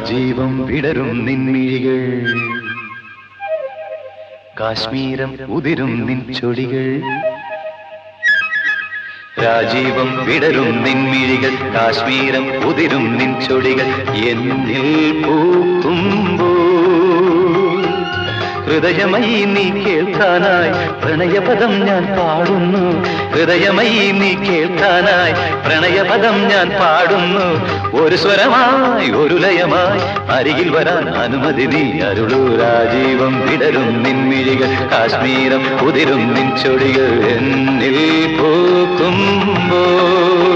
രാജീവം വിടരും നിൻമിഴികൾ കാശ്മീരം ഉതിരും നിൻ ചൊടികൾ രാജീവം വിടരും നിൻമിഴികൾ കാശ്മീരം ഉതിരും നിൻ ചൊടികൾ എന്നിൽ പൂക്കുമ്പോൾ ഹൃദയമയി നീ കേൾക്കാനായി പ്രണയപദം ഞാൻ പാടുന്നു ഹൃദയമയി നീ കേൾക്കാനായി പ്രണയപദം ഞാൻ പാടുന്നു ഒരു സ്വരമായി ഒരു ലയമായി അരികിൽ വരാൻ അനുമതി നീ അരുളൂ രാജീവം വിടരും നിൻമിഴികൾ കാശ്മീരം ഉതിരും നിൻ ചൊടികൾ എന്നിൽ പൂക്കുമ്പോൾ